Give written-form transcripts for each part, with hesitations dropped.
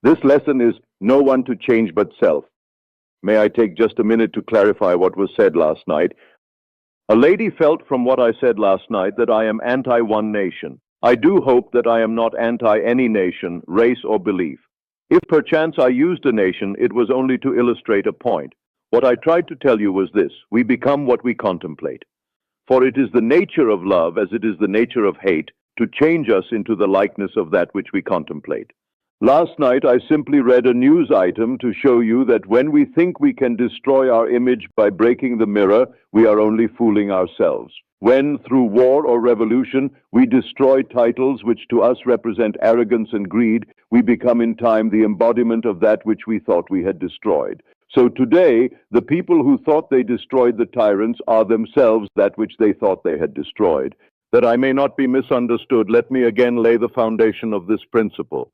This lesson is no one to change but self. May I take just a minute to clarify what was said last night? A lady felt from what I said last night that I am anti-one nation. I do hope that I am not anti any nation, race, or belief. If perchance I used a nation, it was only to illustrate a point. What I tried to tell you was this: we become what we contemplate. For it is the nature of love, as it is the nature of hate, to change us into the likeness of that which we contemplate. Last night I simply read a news item to show you that when we think we can destroy our image by breaking the mirror, we are only fooling ourselves. When, through war or revolution, we destroy titles which to us represent arrogance and greed, we become in time the embodiment of that which we thought we had destroyed. So today, the people who thought they destroyed the tyrants are themselves that which they thought they had destroyed. That I may not be misunderstood, let me again lay the foundation of this principle.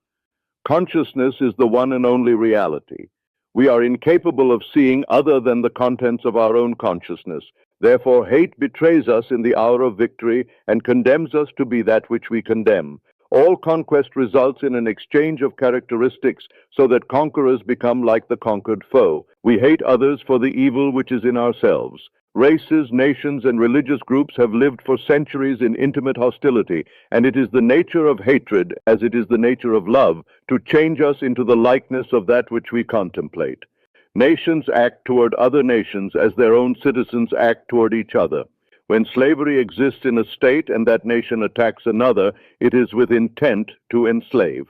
Consciousness is the one and only reality. We are incapable of seeing other than the contents of our own consciousness. Therefore, hate betrays us in the hour of victory and condemns us to be that which we condemn. All conquest results in an exchange of characteristics so that conquerors become like the conquered foe. We hate others for the evil which is in ourselves. Races, nations, and religious groups have lived for centuries in intimate hostility, and it is the nature of hatred, as it is the nature of love, to change us into the likeness of that which we contemplate. Nations act toward other nations as their own citizens act toward each other. When slavery exists in a state and that nation attacks another, it is with intent to enslave.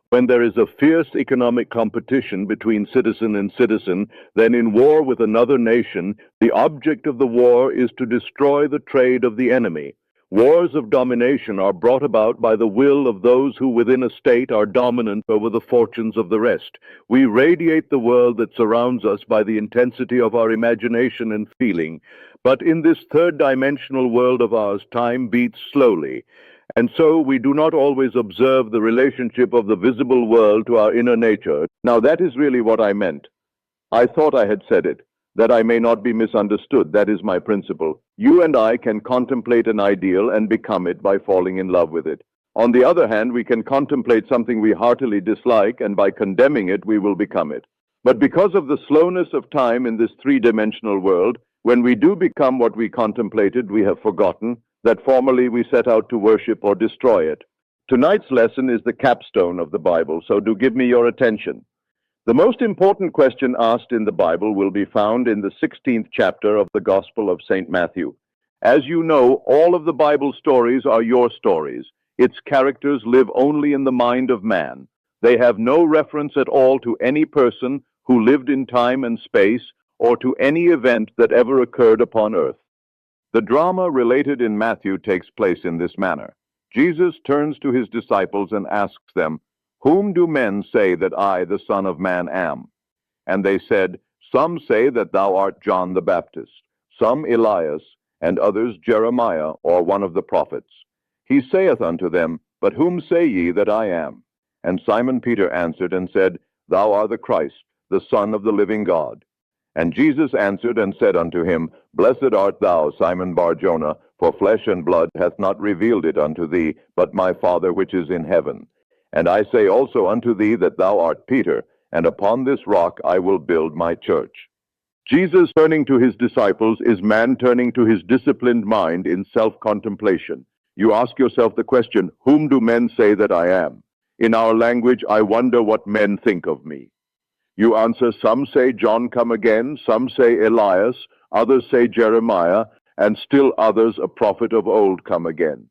When there is a fierce economic competition between citizen and citizen, then in war with another nation, the object of the war is to destroy the trade of the enemy. Wars of domination are brought about by the will of those who within a state are dominant over the fortunes of the rest. We radiate the world that surrounds us by the intensity of our imagination and feeling. But in this third-dimensional world of ours, time beats slowly. And so we do not always observe the relationship of the visible world to our inner nature. Now that is really what I meant. I thought I had said it, that I may not be misunderstood. That is my principle. You and I can contemplate an ideal and become it by falling in love with it. On the other hand, we can contemplate something we heartily dislike, and by condemning it, we will become it. But because of the slowness of time in this three-dimensional world, when we do become what we contemplated, we have forgotten that formerly we set out to worship or destroy it. Tonight's lesson is the capstone of the Bible, so do give me your attention. The most important question asked in the Bible will be found in the 16th chapter of the Gospel of St. Matthew. As you know, all of the Bible stories are your stories. Its characters live only in the mind of man. They have no reference at all to any person who lived in time and space or to any event that ever occurred upon earth. The drama related in Matthew takes place in this manner. Jesus turns to his disciples and asks them, "Whom do men say that I, the Son of Man, am?" And they said, "Some say that thou art John the Baptist, some Elias, and others Jeremiah, or one of the prophets." He saith unto them, "But whom say ye that I am?" And Simon Peter answered and said, "Thou art the Christ, the Son of the living God." And Jesus answered and said unto him, "Blessed art thou, Simon Bar-Jonah, for flesh and blood hath not revealed it unto thee, but my Father which is in heaven. And I say also unto thee that thou art Peter, and upon this rock I will build my church." Jesus turning to his disciples is man turning to his disciplined mind in self-contemplation. You ask yourself the question, whom do men say that I am? In our language, I wonder what men think of me. You answer, some say John come again, some say Elias, others say Jeremiah, and still others a prophet of old come again.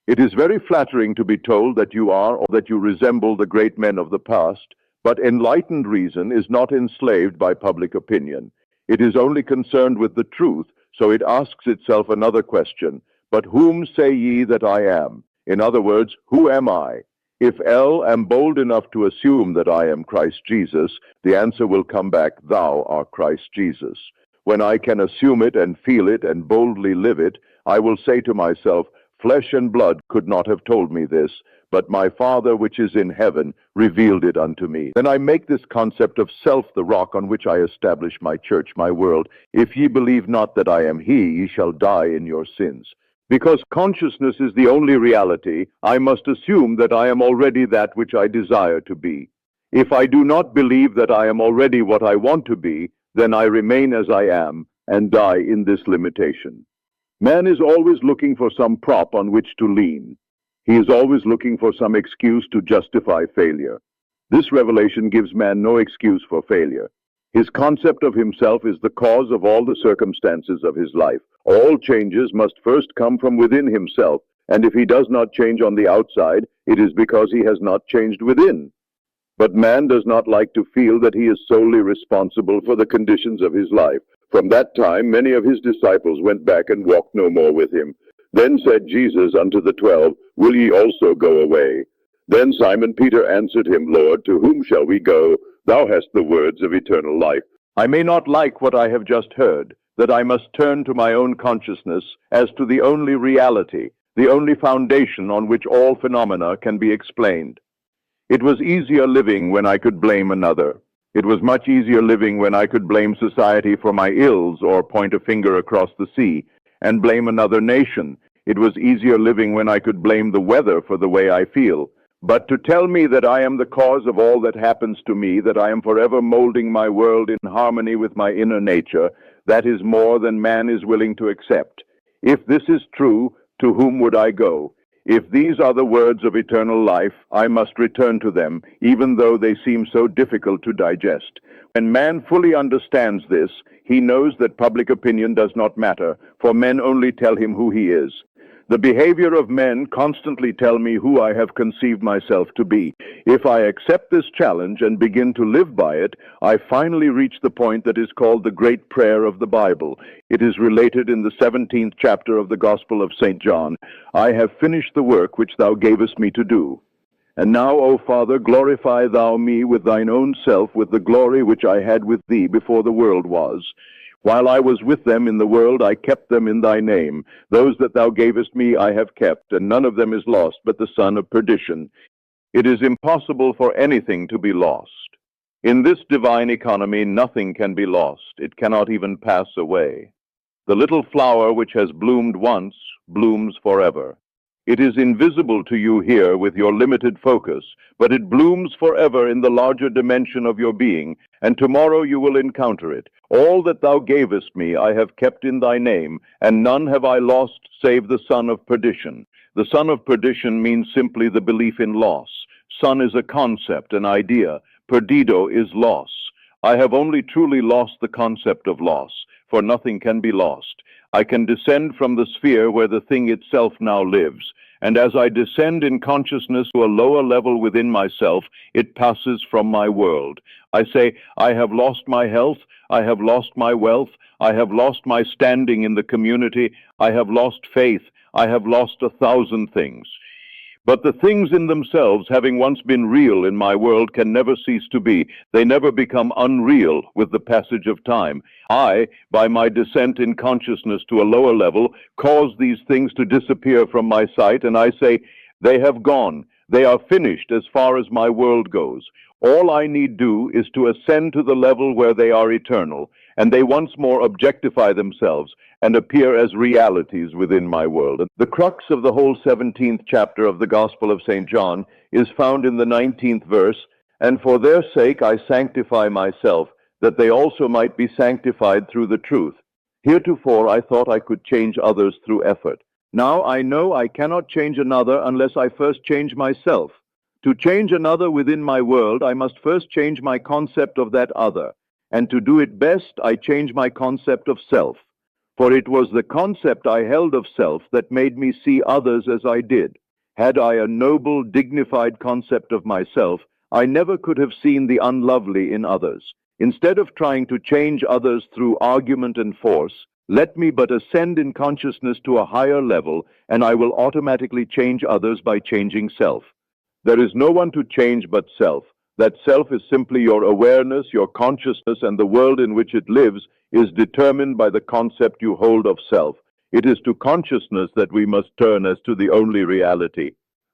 It is very flattering to be told that you are or that you resemble the great men of the past, but enlightened reason is not enslaved by public opinion. It is only concerned with the truth, so it asks itself another question. But whom say ye that I am? In other words, who am I? If L am bold enough to assume that I am Christ Jesus, the answer will come back, thou art Christ Jesus. When I can assume it and feel it and boldly live it, I will say to myself, flesh and blood could not have told me this, but my Father which is in heaven revealed it unto me. Then I make this concept of self the rock on which I establish my church, my world. If ye believe not that I am he, ye shall die in your sins. Because consciousness is the only reality, I must assume that I am already that which I desire to be. If I do not believe that I am already what I want to be, then I remain as I am and die in this limitation. Man is always looking for some prop on which to lean. He is always looking for some excuse to justify failure. This revelation gives man no excuse for failure. His concept of himself is the cause of all the circumstances of his life. All changes must first come from within himself, and if he does not change on the outside, it is because he has not changed within. But man does not like to feel that he is solely responsible for the conditions of his life. From that time many of his disciples went back and walked no more with him. Then said Jesus unto the 12, Will ye also go away? Then Simon Peter answered him, Lord, to whom shall we go? Thou hast the words of eternal life. I may not like what I have just heard, that I must turn to my own consciousness as to the only reality, the only foundation on which all phenomena can be explained. It was easier living when I could blame another. It was much easier living when I could blame society for my ills or point a finger across the sea and blame another nation. It was easier living when I could blame the weather for the way I feel. But to tell me that I am the cause of all that happens to me, that I am forever molding my world in harmony with my inner nature, that is more than man is willing to accept. If this is true, to whom would I go? If these are the words of eternal life, I must return to them, even though they seem so difficult to digest. When man fully understands this, he knows that public opinion does not matter, for men only tell him who he is. The behavior of men constantly tell me who I have conceived myself to be. If I accept this challenge and begin to live by it, I finally reach the point that is called the great prayer of the Bible. It is related in the 17th chapter of the Gospel of St. John. I have finished the work which thou gavest me to do. And now, O Father, glorify thou me with thine own self, with the glory which I had with thee before the world was. While I was with them in the world, I kept them in thy name. Those that thou gavest me I have kept, and none of them is lost, but the son of perdition. It is impossible for anything to be lost. In this divine economy, nothing can be lost. It cannot even pass away. The little flower which has bloomed once blooms forever. It is invisible to you here with your limited focus, but it blooms forever in the larger dimension of your being, and tomorrow you will encounter it. All that thou gavest me I have kept in thy name, and none have I lost save the son of perdition. The son of perdition means simply the belief in loss. Son is a concept, an idea. Perdido is loss. I have only truly lost the concept of loss, for nothing can be lost. I can descend from the sphere where the thing itself now lives, and as I descend in consciousness to a lower level within myself, it passes from my world. I say, I have lost my health, I have lost my wealth, I have lost my standing in the community, I have lost faith, I have lost 1,000 things. But the things in themselves, having once been real in my world, can never cease to be. They never become unreal with the passage of time. I, by my descent in consciousness to a lower level, cause these things to disappear from my sight, and I say, they have gone. They are finished as far as my world goes. All I need do is to ascend to the level where they are eternal, and they once more objectify themselves and appear as realities within my world. The crux of the whole 17th chapter of the Gospel of St. John is found in the 19th verse, and for their sake I sanctify myself, that they also might be sanctified through the truth. Heretofore I thought I could change others through effort. Now I know I cannot change another unless I first change myself. To change another within my world, I must first change my concept of that other, and to do it best, I change my concept of self. For it was the concept I held of self that made me see others as I did. Had I a noble, dignified concept of myself, I never could have seen the unlovely in others. Instead of trying to change others through argument and force, let me but ascend in consciousness to a higher level, and I will automatically change others by changing self. There is no one to change but self. That self is simply your awareness, your consciousness, and the world in which it lives is determined by the concept you hold of self. It is to consciousness that we must turn as to the only reality.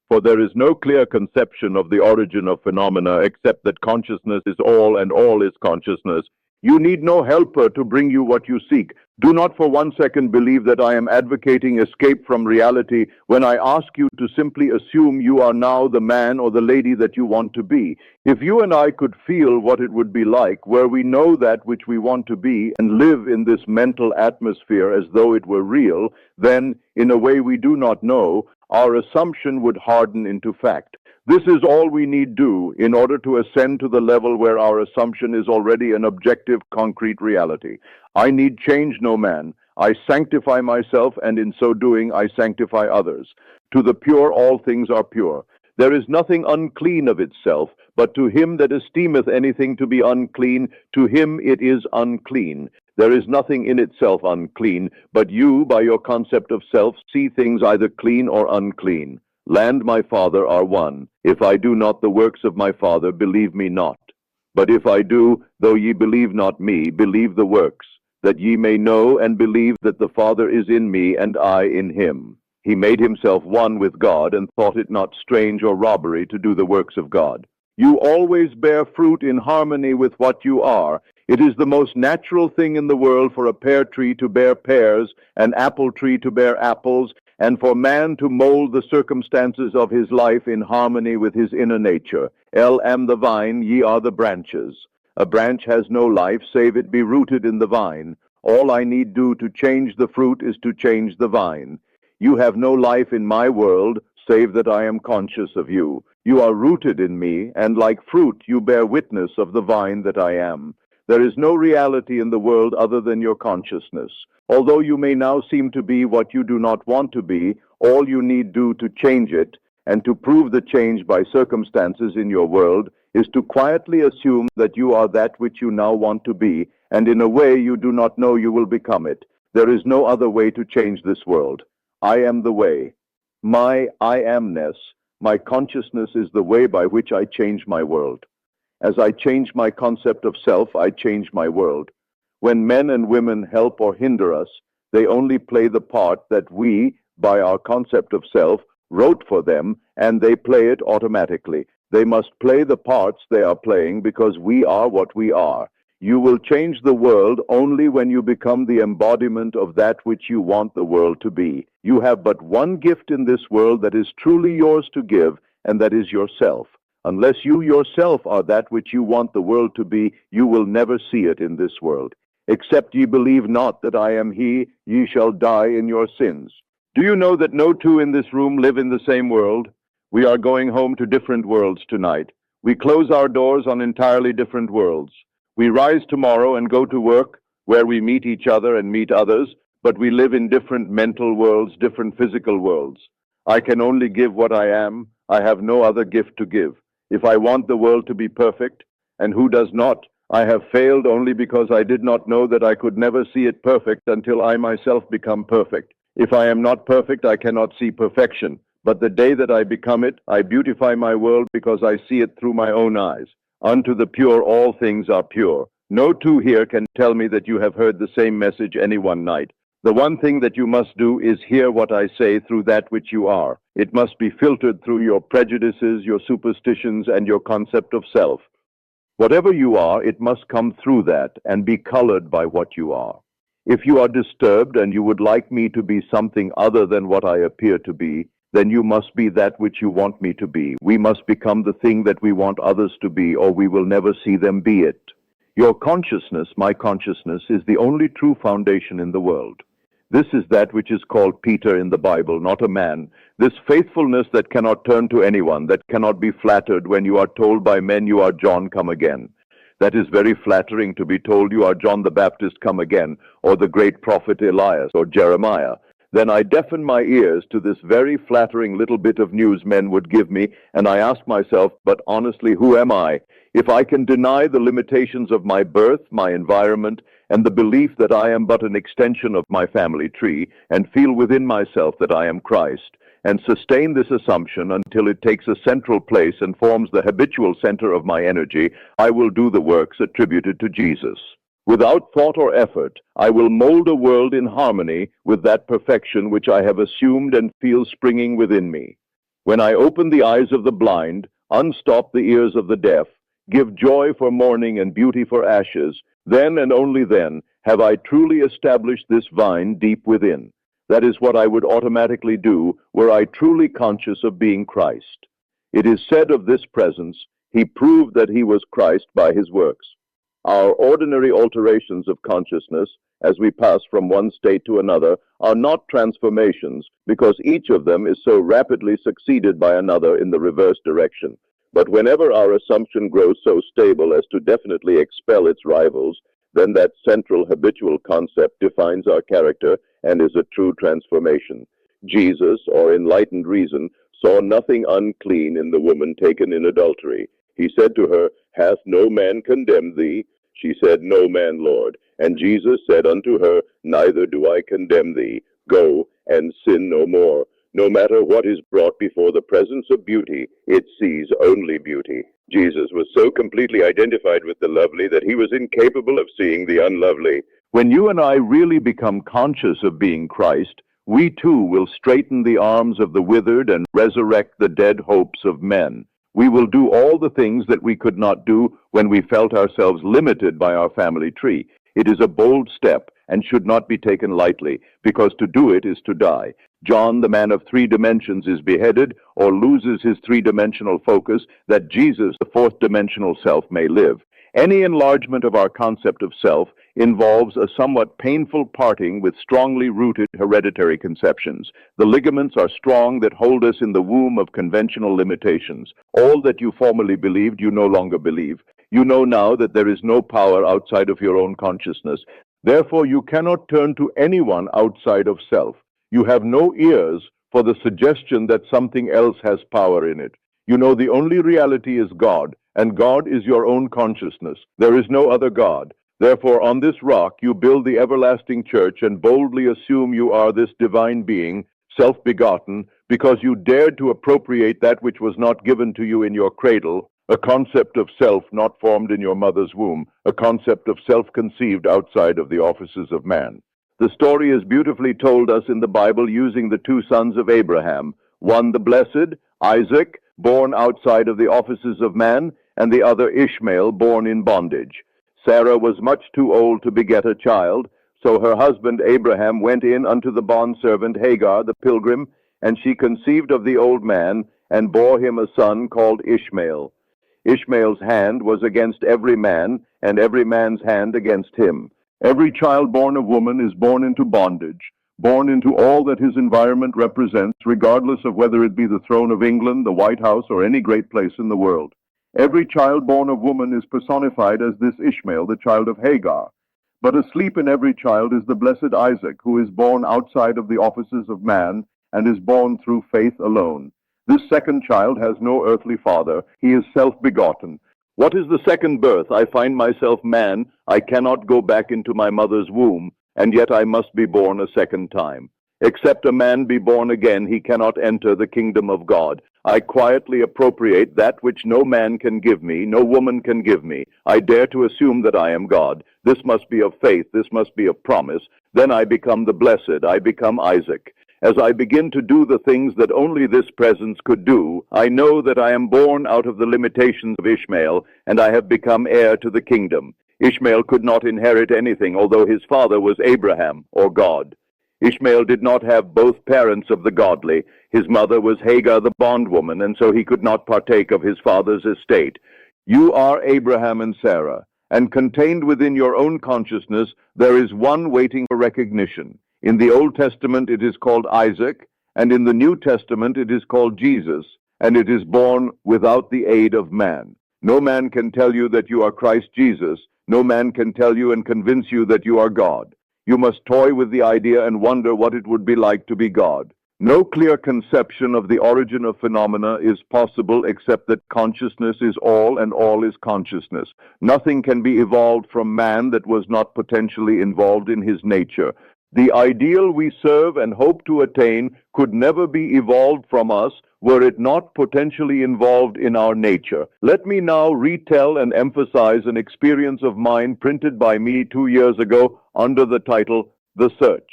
For there is no clear conception of the origin of phenomena except that consciousness is all and all is consciousness. You need no helper to bring you what you seek. Do not for 1 second believe that I am advocating escape from reality when I ask you to simply assume you are now the man or the lady that you want to be. If you and I could feel what it would be like where we know that which we want to be and live in this mental atmosphere as though it were real, then, in a way we do not know, our assumption would harden into fact. This is all we need do in order to ascend to the level where our assumption is already an objective, concrete reality. I need change no man. I sanctify myself, and in so doing I sanctify others. To the pure all things are pure. There is nothing unclean of itself, but to him that esteemeth anything to be unclean, to him it is unclean. There is nothing in itself unclean, but you, by your concept of self, see things either clean or unclean. Land, my Father, are one. If I do not the works of my Father, believe me not. But if I do, though ye believe not me, believe the works, that ye may know and believe that the Father is in me and I in him. He made himself one with God and thought it not strange or robbery to do the works of God. You always bear fruit in harmony with what you are. It is the most natural thing in the world for a pear tree to bear pears, an apple tree to bear apples, and for man to mold the circumstances of his life in harmony with his inner nature. Am the vine, ye are the branches. A branch has no life, save it be rooted in the vine. All I need do to change the fruit is to change the vine. You have no life in my world, save that I am conscious of you. You are rooted in me, and like fruit you bear witness of the vine that I am. There is no reality in the world other than your consciousness. Although you may now seem to be what you do not want to be, all you need do to change it, and to prove the change by circumstances in your world, is to quietly assume that you are that which you now want to be, and in a way you do not know you will become it. There is no other way to change this world. I am the way. My I amness, my consciousness is the way by which I change my world. As I change my concept of self, I change my world. When men and women help or hinder us, they only play the part that we, by our concept of self, wrote for them, and they play it automatically. They must play the parts they are playing because we are what we are. You will change the world only when you become the embodiment of that which you want the world to be. You have but one gift in this world that is truly yours to give, and that is yourself. Unless you yourself are that which you want the world to be, you will never see it in this world. Except ye believe not that I am he, ye shall die in your sins. Do you know that no two in this room live in the same world? We are going home to different worlds tonight. We close our doors on entirely different worlds. We rise tomorrow and go to work, where we meet each other and meet others, but we live in different mental worlds, different physical worlds. I can only give what I am. I have no other gift to give. If I want the world to be perfect, and who does not, I have failed only because I did not know that I could never see it perfect until I myself become perfect. If I am not perfect, I cannot see perfection. But the day that I become it, I beautify my world because I see it through my own eyes. Unto the pure all things are pure. No two here can tell me that you have heard the same message any one night. The one thing that you must do is hear what I say through that which you are. It must be filtered through your prejudices, your superstitions, and your concept of self. Whatever you are, it must come through that and be colored by what you are. If you are disturbed and you would like me to be something other than what I appear to be, then you must be that which you want me to be. We must become the thing that we want others to be, or we will never see them be it. Your consciousness, my consciousness, is the only true foundation in the world. This is that which is called Peter in the Bible, not a man. This faithfulness that cannot turn to anyone, that cannot be flattered when you are told by men you are John come again. That is very flattering to be told you are John the Baptist come again, or the great prophet Elias, or Jeremiah. Then I deafen my ears to this very flattering little bit of news men would give me, and I ask myself, but honestly, who am I? If I can deny the limitations of my birth, my environment, and the belief that I am but an extension of my family tree, and feel within myself that I am Christ, and sustain this assumption until it takes a central place and forms the habitual center of my energy, I will do the works attributed to Jesus. Without thought or effort, I will mold a world in harmony with that perfection which I have assumed and feel springing within me. When I open the eyes of the blind, unstop the ears of the deaf, give joy for mourning and beauty for ashes, then and only then have I truly established this vine deep within. That is what I would automatically do were I truly conscious of being Christ. It is said of this presence, he proved that he was Christ by his works. Our ordinary alterations of consciousness, as we pass from one state to another, are not transformations, because each of them is so rapidly succeeded by another in the reverse direction. But whenever our assumption grows so stable as to definitely expel its rivals, then that central habitual concept defines our character and is a true transformation. Jesus, or enlightened reason, saw nothing unclean in the woman taken in adultery. He said to her, "Hath no man condemned thee?" She said, "No man, Lord." And Jesus said unto her, "Neither do I condemn thee. Go and sin no more." No matter what is brought before the presence of beauty, it sees only beauty. Jesus was so completely identified with the lovely that he was incapable of seeing the unlovely. When you and I really become conscious of being Christ, we too will straighten the arms of the withered and resurrect the dead hopes of men. We will do all the things that we could not do when we felt ourselves limited by our family tree. It is a bold step and should not be taken lightly, because to do it is to die. John, the man of 3 dimensions, is beheaded or loses his 3-dimensional focus that Jesus, the 4th-dimensional self, may live. Any enlargement of our concept of self involves a somewhat painful parting with strongly rooted hereditary conceptions. The ligaments are strong that hold us in the womb of conventional limitations. All that you formerly believed, you no longer believe. You know now that there is no power outside of your own consciousness. Therefore, you cannot turn to anyone outside of self. You have no ears for the suggestion that something else has power in it. You know the only reality is God, and God is your own consciousness. There is no other God. Therefore, on this rock you build the everlasting church and boldly assume you are this divine being, self-begotten, because you dared to appropriate that which was not given to you in your cradle, a concept of self not formed in your mother's womb, a concept of self conceived outside of the offices of man. The story is beautifully told us in the Bible using the 2 sons of Abraham, one the blessed, Isaac, born outside of the offices of man, and the other Ishmael, born in bondage. Sarah was much too old to beget a child, so her husband Abraham went in unto the bondservant Hagar the pilgrim, and she conceived of the old man, and bore him a son called Ishmael. Ishmael's hand was against every man, and every man's hand against him. Every child born of woman is born into bondage, born into all that his environment represents, regardless of whether it be the throne of England, the White House, or any great place in the world. Every child born of woman is personified as this Ishmael, the child of Hagar. But asleep in every child is the blessed Isaac, who is born outside of the offices of man, and is born through faith alone. This second child has no earthly father. He is self-begotten. What is the second birth? I find myself man. I cannot go back into my mother's womb, and yet I must be born a second time. Except a man be born again, he cannot enter the kingdom of God. I quietly appropriate that which no man can give me, no woman can give me. I dare to assume that I am God. This must be of faith. This must be of promise. Then I become the blessed. I become Isaac. As I begin to do the things that only this presence could do, I know that I am born out of the limitations of Ishmael, and I have become heir to the kingdom. Ishmael could not inherit anything, although his father was Abraham, or God. Ishmael did not have both parents of the godly. His mother was Hagar the bondwoman, and so he could not partake of his father's estate. You are Abraham and Sarah, and contained within your own consciousness there is one waiting for recognition. In the Old Testament it is called Isaac, and in the New Testament it is called Jesus, and it is born without the aid of man. No man can tell you that you are Christ Jesus. No man can tell you and convince you that you are God. You must toy with the idea and wonder what it would be like to be God. No clear conception of the origin of phenomena is possible except that consciousness is all and all is consciousness. Nothing can be evolved from man that was not potentially involved in his nature. The ideal we serve and hope to attain could never be evolved from us were it not potentially involved in our nature. Let me now retell and emphasize an experience of mine printed by me 2 years ago under the title, The Search.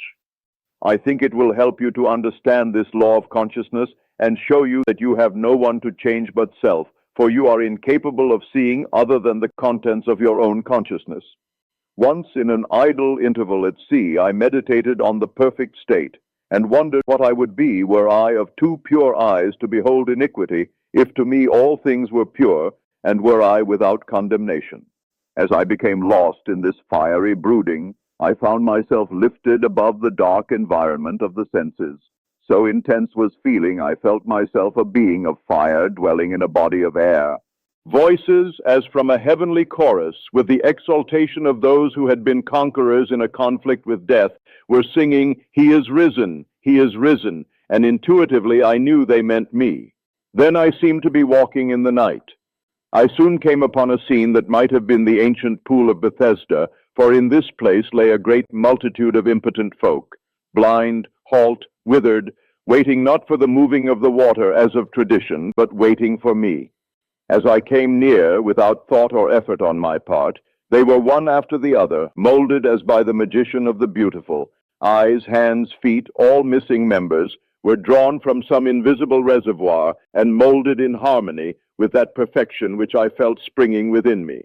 I think it will help you to understand this law of consciousness and show you that you have no one to change but self, for you are incapable of seeing other than the contents of your own consciousness. Once in an idle interval at sea, I meditated on the perfect state, and wondered what I would be were I of too pure eyes to behold iniquity, if to me all things were pure, and were I without condemnation. As I became lost in this fiery brooding, I found myself lifted above the dark environment of the senses. So intense was feeling, I felt myself a being of fire dwelling in a body of air. Voices, as from a heavenly chorus, with the exaltation of those who had been conquerors in a conflict with death, were singing, "He is risen, he is risen," and intuitively I knew they meant me. Then I seemed to be walking in the night. I soon came upon a scene that might have been the ancient pool of Bethesda, for in this place lay a great multitude of impotent folk, blind, halt, withered, waiting not for the moving of the water as of tradition, but waiting for me. As I came near, without thought or effort on my part, they were one after the other, molded as by the magician of the beautiful. Eyes, hands, feet, all missing members, were drawn from some invisible reservoir and molded in harmony with that perfection which I felt springing within me.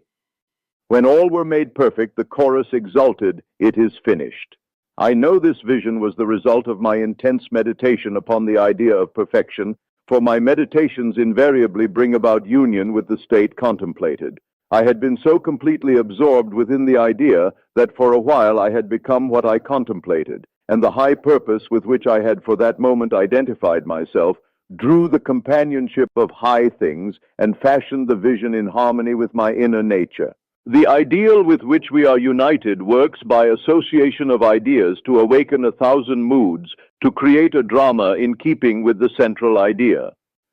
When all were made perfect, the chorus exulted, "It is finished." I know this vision was the result of my intense meditation upon the idea of perfection, for my meditations invariably bring about union with the state contemplated. I had been so completely absorbed within the idea that for a while I had become what I contemplated, and the high purpose with which I had for that moment identified myself drew the companionship of high things and fashioned the vision in harmony with my inner nature. The ideal with which we are united works by association of ideas to awaken 1,000 moods, to create a drama in keeping with the central idea.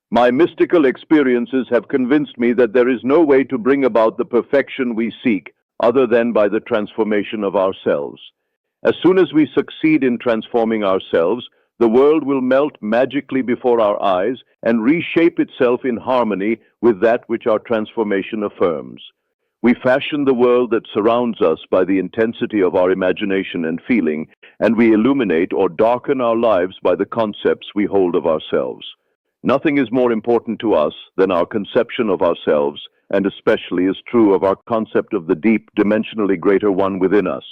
My mystical experiences have convinced me that there is no way to bring about the perfection we seek other than by the transformation of ourselves. As soon as we succeed in transforming ourselves, the world will melt magically before our eyes and reshape itself in harmony with that which our transformation affirms. We fashion the world that surrounds us by the intensity of our imagination and feeling, and we illuminate or darken our lives by the concepts we hold of ourselves. Nothing is more important to us than our conception of ourselves, and especially is true of our concept of the deep, dimensionally greater one within us.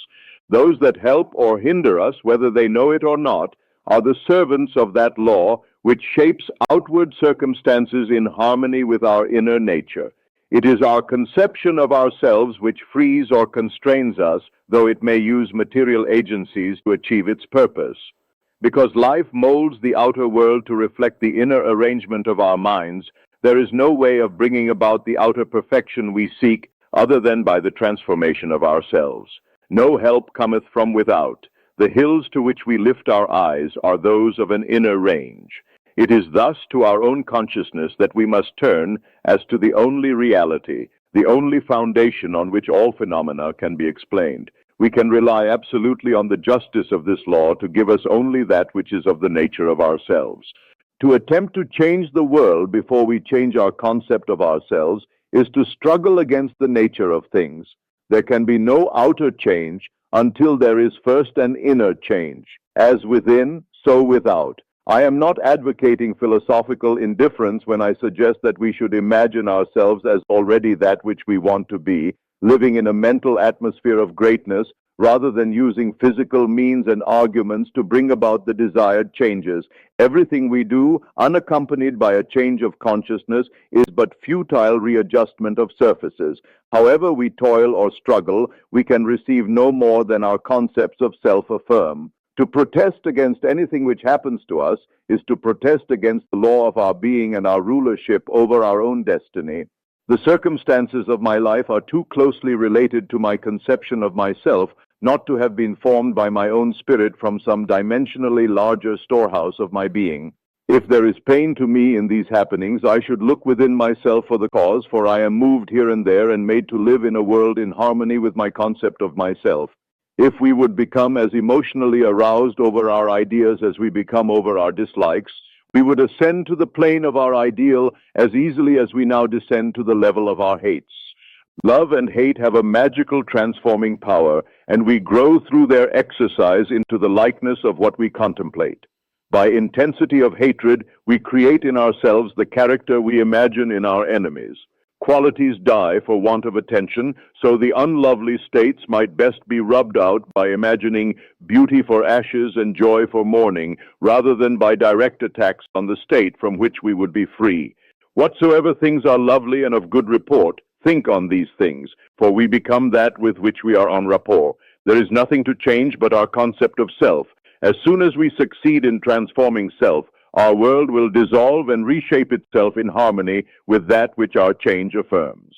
Those that help or hinder us, whether they know it or not, are the servants of that law which shapes outward circumstances in harmony with our inner nature. It is our conception of ourselves which frees or constrains us, though it may use material agencies to achieve its purpose. Because life molds the outer world to reflect the inner arrangement of our minds, there is no way of bringing about the outer perfection we seek other than by the transformation of ourselves. No help cometh from without. The hills to which we lift our eyes are those of an inner range. It is thus to our own consciousness that we must turn as to the only reality, the only foundation on which all phenomena can be explained. We can rely absolutely on the justice of this law to give us only that which is of the nature of ourselves. To attempt to change the world before we change our concept of ourselves is to struggle against the nature of things. There can be no outer change until there is first an inner change. As within, so without. I am not advocating philosophical indifference when I suggest that we should imagine ourselves as already that which we want to be, living in a mental atmosphere of greatness, rather than using physical means and arguments to bring about the desired changes. Everything we do, unaccompanied by a change of consciousness, is but futile readjustment of surfaces. However we toil or struggle, we can receive no more than our concepts of self affirm. To protest against anything which happens to us is to protest against the law of our being and our rulership over our own destiny. The circumstances of my life are too closely related to my conception of myself not to have been formed by my own spirit from some dimensionally larger storehouse of my being. If there is pain to me in these happenings, I should look within myself for the cause, for I am moved here and there and made to live in a world in harmony with my concept of myself. If we would become as emotionally aroused over our ideas as we become over our dislikes, we would ascend to the plane of our ideal as easily as we now descend to the level of our hates. Love and hate have a magical transforming power, and we grow through their exercise into the likeness of what we contemplate. By intensity of hatred, we create in ourselves the character we imagine in our enemies. Qualities die for want of attention, so the unlovely states might best be rubbed out by imagining beauty for ashes and joy for mourning, rather than by direct attacks on the state from which we would be free. Whatsoever things are lovely and of good report, think on these things, for we become that with which we are en rapport. There is nothing to change but our concept of self. As soon as we succeed in transforming self, our world will dissolve and reshape itself in harmony with that which our change affirms.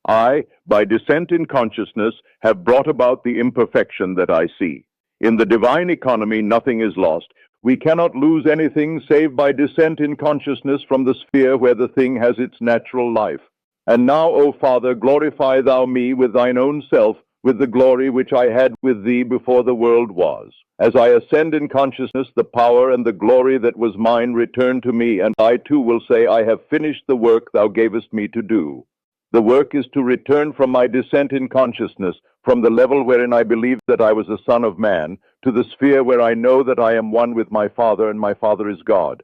I, by descent in consciousness, have brought about the imperfection that I see. In the divine economy, nothing is lost. We cannot lose anything save by descent in consciousness from the sphere where the thing has its natural life. And now, O Father, glorify thou me with thine own self, with the glory which I had with thee before the world was. As I ascend in consciousness, the power and the glory that was mine return to me, and I too will say, I have finished the work thou gavest me to do. The work is to return from my descent in consciousness, from the level wherein I believed that I was a son of man, to the sphere where I know that I am one with my Father, and my Father is God.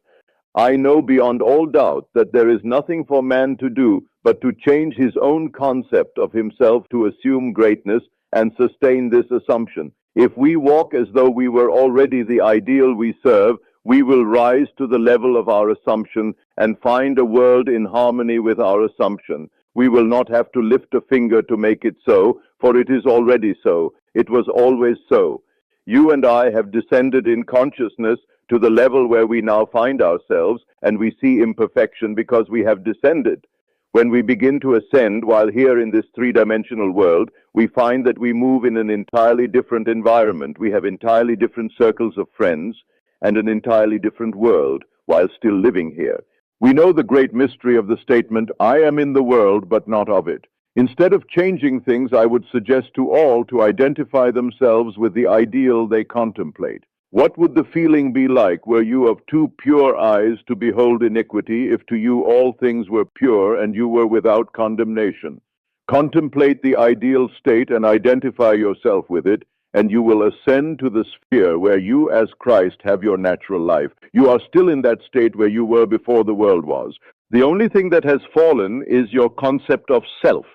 I know beyond all doubt that there is nothing for man to do but to change his own concept of himself to assume greatness and sustain this assumption. If we walk as though we were already the ideal we serve, we will rise to the level of our assumption and find a world in harmony with our assumption. We will not have to lift a finger to make it so, for it is already so. It was always so. You and I have descended in consciousness to the level where we now find ourselves, and we see imperfection because we have descended. When we begin to ascend while here in this three-dimensional world, we find that we move in an entirely different environment. We have entirely different circles of friends and an entirely different world while still living here. We know the great mystery of the statement, I am in the world, but not of it. Instead of changing things, I would suggest to all to identify themselves with the ideal they contemplate. What would the feeling be like were you of too pure eyes to behold iniquity, if to you all things were pure and you were without condemnation? Contemplate the ideal state and identify yourself with it, and you will ascend to the sphere where you as Christ have your natural life. You are still in that state where you were before the world was. The only thing that has fallen is your concept of self.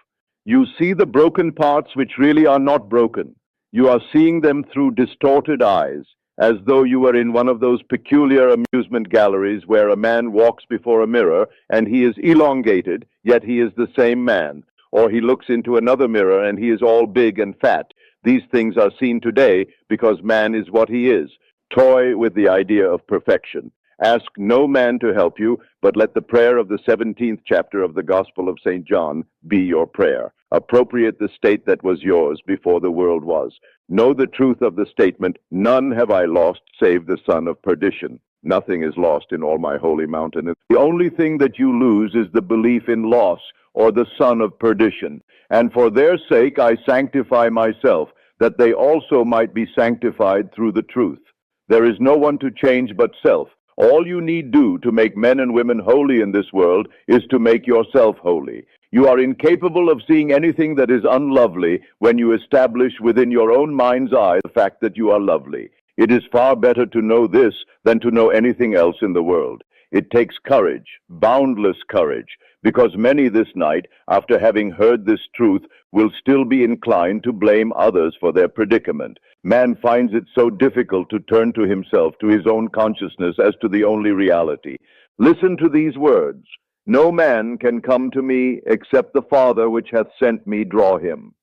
You see the broken parts which really are not broken. You are seeing them through distorted eyes, as though you were in one of those peculiar amusement galleries where a man walks before a mirror and he is elongated, yet he is the same man. Or he looks into another mirror and he is all big and fat. These things are seen today because man is what he is. Toy with the idea of perfection. Ask no man to help you, but let the prayer of the 17th chapter of the Gospel of St. John be your prayer. Appropriate the state that was yours before the world was. Know the truth of the statement, none have I lost save the son of perdition. Nothing is lost in all my holy mountain. The only thing that you lose is the belief in loss, or the son of perdition. And for their sake I sanctify myself, that they also might be sanctified through the truth. There is no one to change but self. All you need do to make men and women holy in this world is to make yourself holy. You are incapable of seeing anything that is unlovely when you establish within your own mind's eye the fact that you are lovely. It is far better to know this than to know anything else in the world. It takes courage, boundless courage, because many this night, after having heard this truth, will still be inclined to blame others for their predicament. Man finds it so difficult to turn to himself, to his own consciousness, as to the only reality. Listen to these words. No man can come to me except the Father which hath sent me draw him.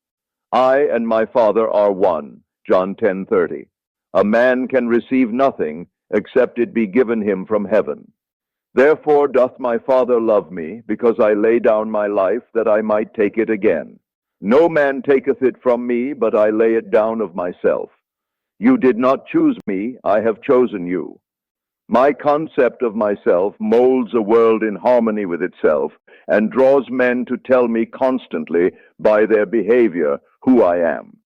I and my Father are one. John 10:30. A man can receive nothing except it be given him from heaven. Therefore doth my Father love me, because I lay down my life that I might take it again. No man taketh it from me, but I lay it down of myself. You did not choose me, I have chosen you. My concept of myself molds a world in harmony with itself and draws men to tell me constantly by their behavior who I am.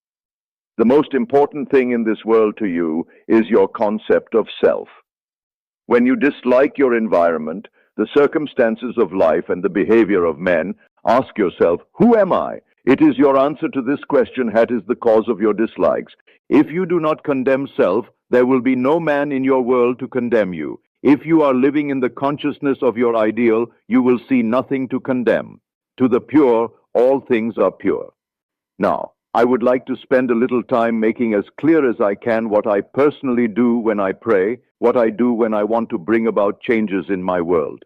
The most important thing in this world to you is your concept of self. When you dislike your environment, the circumstances of life, and the behavior of men, ask yourself, who am I? It is your answer to this question that is the cause of your dislikes. If you do not condemn self, There will be no man in your world to condemn you. If you are living in the consciousness of your ideal, you will see nothing to condemn. To the pure, all things are pure. Now, I would like to spend a little time making as clear as I can what I personally do when I pray, what I do when I want to bring about changes in my world.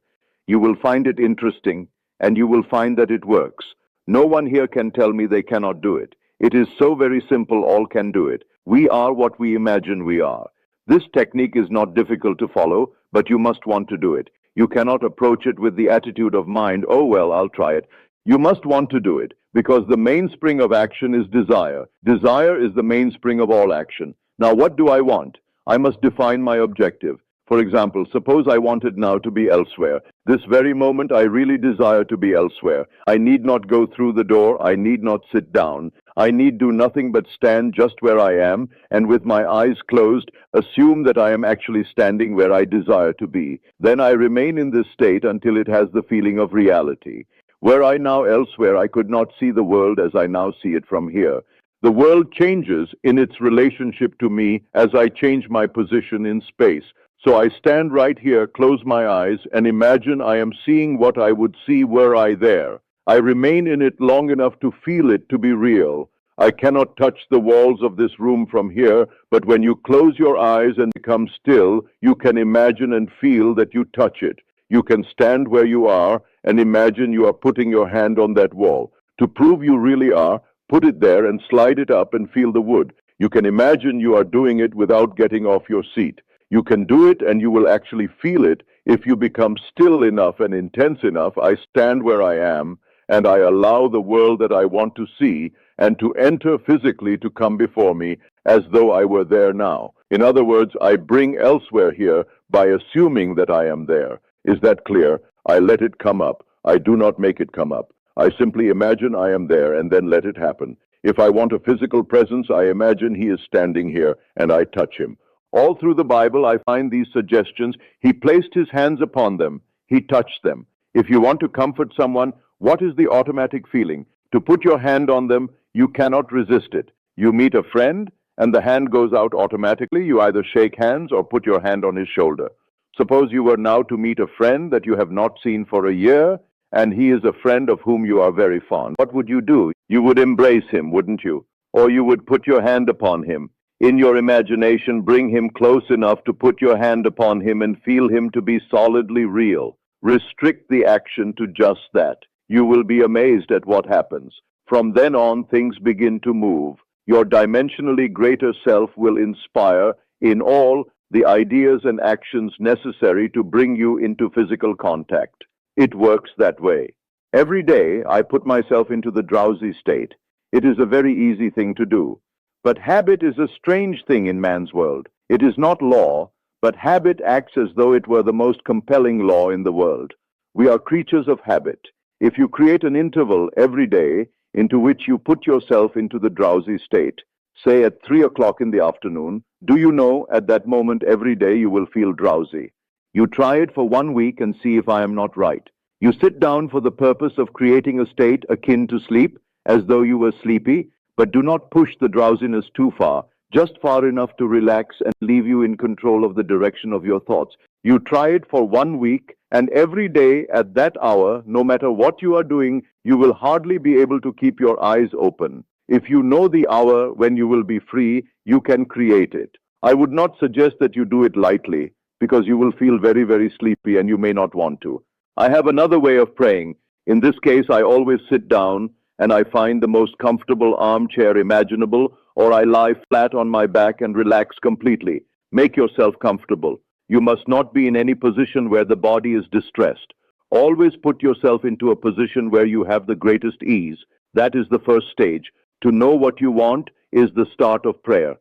You will find it interesting, and you will find that it works. No one here can tell me they cannot do it. It is so very simple, all can do it. We are what we imagine we are. This technique is not difficult to follow, but you must want to do it. You cannot approach it with the attitude of mind, oh well, I'll try it. You must want to do it, because the mainspring of action is desire. Desire is the mainspring of all action. Now, what do I want? I must define my objective. For example, suppose I wanted now to be elsewhere. This very moment, I really desire to be elsewhere. I need not go through the door. I need not sit down. I need do nothing but stand just where I am, and with my eyes closed, assume that I am actually standing where I desire to be. Then I remain in this state until it has the feeling of reality. Were I now elsewhere, I could not see the world as I now see it from here. The world changes in its relationship to me as I change my position in space. So I stand right here, close my eyes, and imagine I am seeing what I would see were I there. I remain in it long enough to feel it to be real. I cannot touch the walls of this room from here, but when you close your eyes and become still, you can imagine and feel that you touch it. You can stand where you are and imagine you are putting your hand on that wall. To prove you really are, put it there and slide it up and feel the wood. You can imagine you are doing it without getting off your seat. You can do it and you will actually feel it if you become still enough and intense enough. I stand where I am and I allow the world that I want to see and to enter physically to come before me as though I were there now. In other words, I bring elsewhere here by assuming that I am there. Is that clear? I let it come up. I do not make it come up. I simply imagine I am there and then let it happen. If I want a physical presence, I imagine he is standing here and I touch him. All through the Bible, I find these suggestions. He placed his hands upon them. He touched them. If you want to comfort someone, what is the automatic feeling? To put your hand on them, you cannot resist it. You meet a friend, and the hand goes out automatically. You either shake hands or put your hand on his shoulder. Suppose you were now to meet a friend that you have not seen for a year, and he is a friend of whom you are very fond. What would you do? You would embrace him, wouldn't you? Or you would put your hand upon him. In your imagination, bring him close enough to put your hand upon him and feel him to be solidly real. Restrict the action to just that. You will be amazed at what happens. From then on, things begin to move. Your dimensionally greater self will inspire, in all, the ideas and actions necessary to bring you into physical contact. It works that way. Every day, I put myself into the drowsy state. It is a very easy thing to do. But habit is a strange thing in man's world. It is not law, but habit acts as though it were the most compelling law in the world. We are creatures of habit. If you create an interval every day into which you put yourself into the drowsy state, say at 3 o'clock in the afternoon, do you know at that moment every day you will feel drowsy? You try it for 1 week and see if I am not right. You sit down for the purpose of creating a state akin to sleep, as though you were sleepy, but do not push the drowsiness too far, just far enough to relax and leave you in control of the direction of your thoughts. You try it for 1 week, and every day at that hour, no matter what you are doing, you will hardly be able to keep your eyes open. If you know the hour when you will be free, you can create it. I would not suggest that you do it lightly, because you will feel very, very sleepy and you may not want to. I have another way of praying. In this case, I always sit down and I find the most comfortable armchair imaginable, or I lie flat on my back and relax completely. Make yourself comfortable. You must not be in any position where the body is distressed. Always put yourself into a position where you have the greatest ease. That is the first stage. To know what you want is the start of prayer.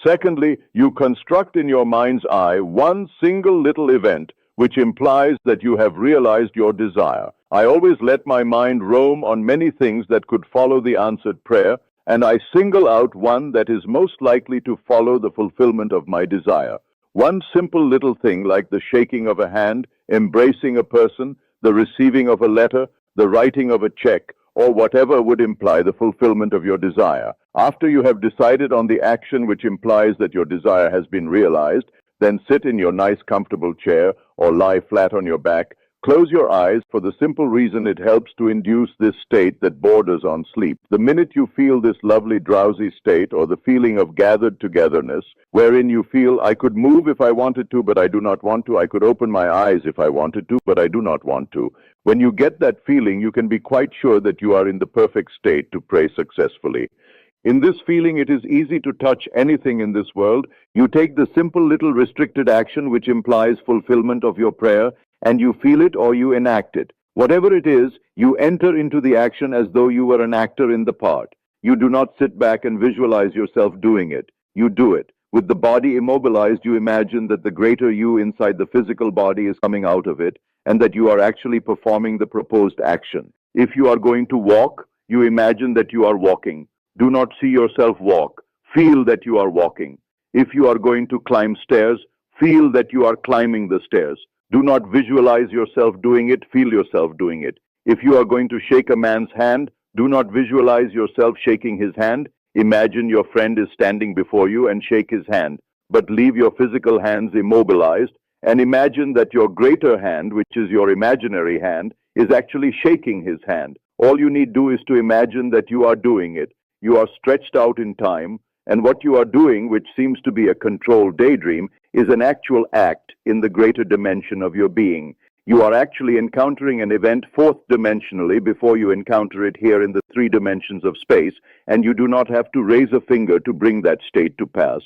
Secondly, you construct in your mind's eye one single little event which implies that you have realized your desire. I always let my mind roam on many things that could follow the answered prayer, and I single out one that is most likely to follow the fulfillment of my desire. One simple little thing like the shaking of a hand, embracing a person, the receiving of a letter, the writing of a check, or whatever would imply the fulfillment of your desire. After you have decided on the action which implies that your desire has been realized, then sit in your nice comfortable chair or lie flat on your back. Close your eyes for the simple reason it helps to induce this state that borders on sleep. The minute you feel this lovely drowsy state or the feeling of gathered togetherness, wherein you feel, I could move if I wanted to, but I do not want to. I could open my eyes if I wanted to, but I do not want to. When you get that feeling, you can be quite sure that you are in the perfect state to pray successfully. In this feeling, it is easy to touch anything in this world. You take the simple little restricted action which implies fulfillment of your prayer, and you feel it or you enact it. Whatever it is, you enter into the action as though you were an actor in the part. You do not sit back and visualize yourself doing it. You do it. With the body immobilized, you imagine that the greater you inside the physical body is coming out of it, and that you are actually performing the proposed action. If you are going to walk, you imagine that you are walking. Do not see yourself walk. Feel that you are walking. If you are going to climb stairs, feel that you are climbing the stairs. Do not visualize yourself doing it, feel yourself doing it. If you are going to shake a man's hand, do not visualize yourself shaking his hand. Imagine your friend is standing before you and shake his hand, but leave your physical hands immobilized and imagine that your greater hand, which is your imaginary hand, is actually shaking his hand. All you need do is to imagine that you are doing it. You are stretched out in time, and what you are doing, which seems to be a controlled daydream, is an actual act in the greater dimension of your being. You are actually encountering an event fourth dimensionally before you encounter it here in the 3 dimensions of space, and you do not have to raise a finger to bring that state to pass.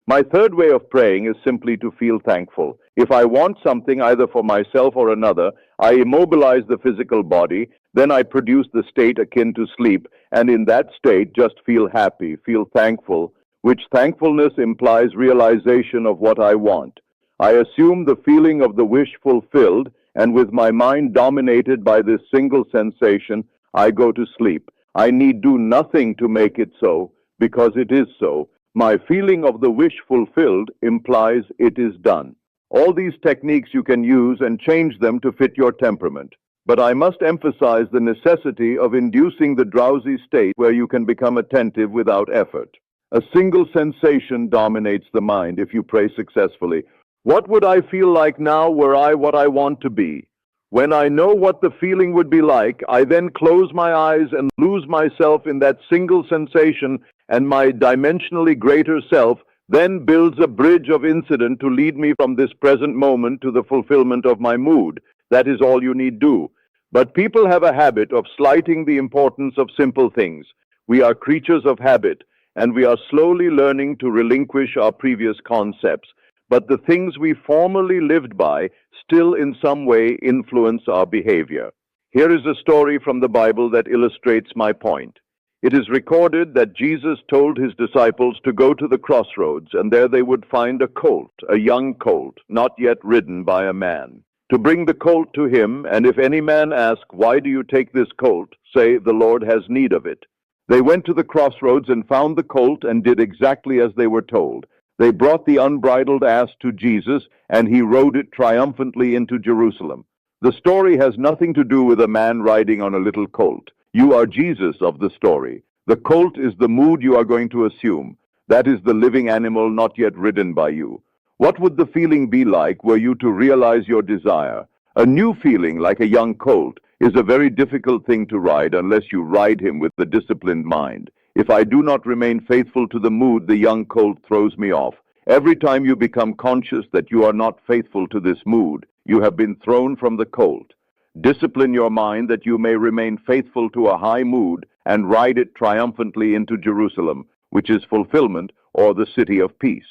My third way of praying is simply to feel thankful. If I want something either for myself or another, I immobilize the physical body, then I produce the state akin to sleep, and in that state just feel happy, feel thankful, which thankfulness implies realization of what I want. I assume the feeling of the wish fulfilled, and with my mind dominated by this single sensation, I go to sleep. I need do nothing to make it so, because it is so. My feeling of the wish fulfilled implies it is done. All these techniques you can use and change them to fit your temperament. But I must emphasize the necessity of inducing the drowsy state where you can become attentive without effort. A single sensation dominates the mind if you pray successfully. What would I feel like now were I what I want to be? When I know what the feeling would be like, I then close my eyes and lose myself in that single sensation, and my dimensionally greater self then builds a bridge of incident to lead me from this present moment to the fulfillment of my mood. That is all you need do. But people have a habit of slighting the importance of simple things. We are creatures of habit, and we are slowly learning to relinquish our previous concepts. But the things we formerly lived by still in some way influence our behavior. Here is a story from the Bible that illustrates my point. It is recorded that Jesus told his disciples to go to the crossroads, and there they would find a colt, a young colt, not yet ridden by a man. To bring the colt to him, and if any man ask, "Why do you take this colt?" say, "The Lord has need of it." They went to the crossroads and found the colt and did exactly as they were told. They brought the unbridled ass to Jesus, and he rode it triumphantly into Jerusalem. The story has nothing to do with a man riding on a little colt. You are Jesus of the story. The colt is the mood you are going to assume. That is the living animal not yet ridden by you. What would the feeling be like were you to realize your desire? A new feeling, like a young colt, is a very difficult thing to ride unless you ride him with a disciplined mind. If I do not remain faithful to the mood, the young colt throws me off. Every time you become conscious that you are not faithful to this mood, you have been thrown from the colt. Discipline your mind that you may remain faithful to a high mood and ride it triumphantly into Jerusalem, which is fulfillment, or the city of peace.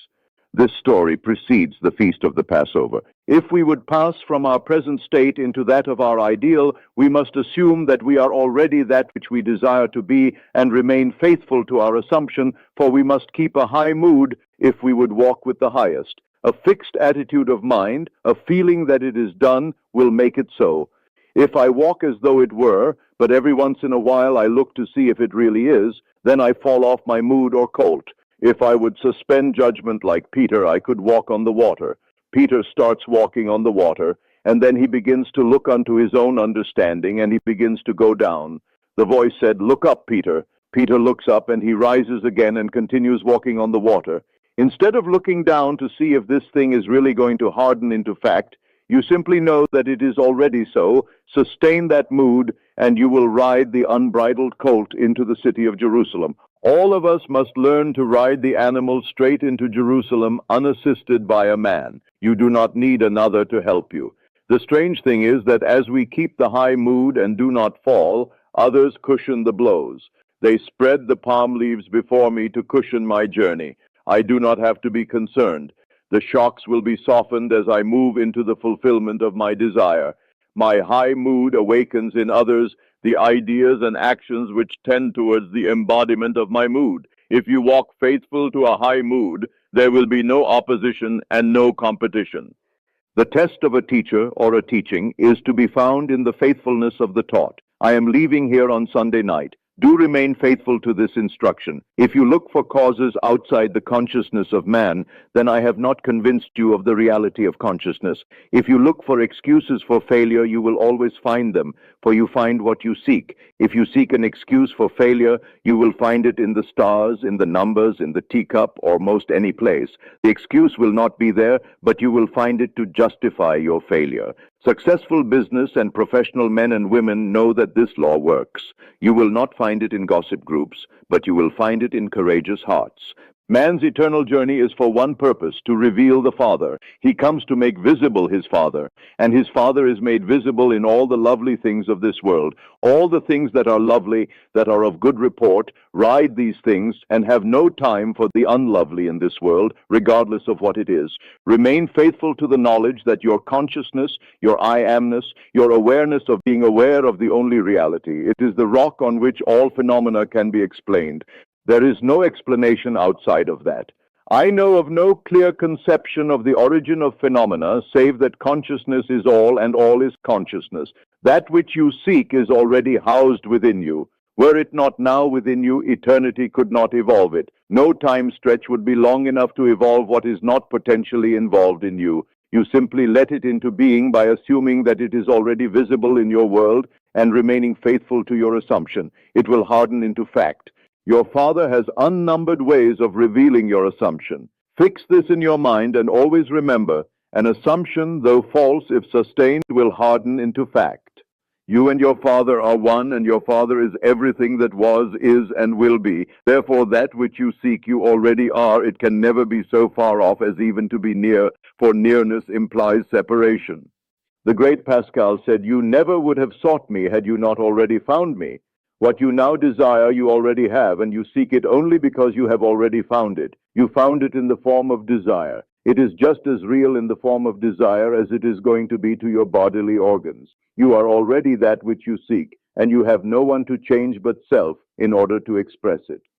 This story precedes the feast of the Passover. If we would pass from our present state into that of our ideal, we must assume that we are already that which we desire to be and remain faithful to our assumption, for we must keep a high mood if we would walk with the highest. A fixed attitude of mind, a feeling that it is done, will make it so. If I walk as though it were, but every once in a while I look to see if it really is, then I fall off my mood or colt. If I would suspend judgment like Peter, I could walk on the water. Peter starts walking on the water, and then he begins to look unto his own understanding, and he begins to go down. The voice said, "Look up, Peter." Peter looks up and he rises again and continues walking on the water. Instead of looking down to see if this thing is really going to harden into fact, you simply know that it is already so. Sustain that mood, and you will ride the unbridled colt into the city of Jerusalem. All of us must learn to ride the animal straight into Jerusalem unassisted by a man. You do not need another to help you. The strange thing is that as we keep the high mood and do not fall, others cushion the blows. They spread the palm leaves before me to cushion my journey. I do not have to be concerned. The shocks will be softened as I move into the fulfillment of my desire. My high mood awakens in others the ideas and actions which tend towards the embodiment of my mood. If you walk faithful to a high mood, there will be no opposition and no competition. The test of a teacher or a teaching is to be found in the faithfulness of the taught. I am leaving here on Sunday night. Do remain faithful to this instruction. If you look for causes outside the consciousness of man, then I have not convinced you of the reality of consciousness. If you look for excuses for failure, you will always find them, for you find what you seek. If you seek an excuse for failure, you will find it in the stars, in the numbers, in the teacup, or most any place. The excuse will not be there, but you will find it to justify your failure. Successful business and professional men and women know that this law works. You will not find it in gossip groups, but you will find it in courageous hearts. Man's eternal journey is for one purpose, to reveal the Father. He comes to make visible his Father, and his Father is made visible in all the lovely things of this world. All the things that are lovely, that are of good report, ride these things and have no time for the unlovely in this world, regardless of what it is. Remain faithful to the knowledge that your consciousness, your I-amness, your awareness of being aware of the only reality, it is the rock on which all phenomena can be explained. There is no explanation outside of that. I know of no clear conception of the origin of phenomena, save that consciousness is all and all is consciousness. That which you seek is already housed within you. Were it not now within you, eternity could not evolve it. No time stretch would be long enough to evolve what is not potentially involved in you. You simply let it into being by assuming that it is already visible in your world and remaining faithful to your assumption. It will harden into fact. Your Father has unnumbered ways of revealing your assumption. Fix this in your mind and always remember, an assumption, though false, if sustained, will harden into fact. You and your Father are one, and your Father is everything that was, is, and will be. Therefore, that which you seek you already are. It can never be so far off as even to be near, for nearness implies separation. The great Pascal said, "You never would have sought me had you not already found me." What you now desire, you already have, and you seek it only because you have already found it. You found it in the form of desire. It is just as real in the form of desire as it is going to be to your bodily organs. You are already that which you seek, and you have no one to change but self in order to express it.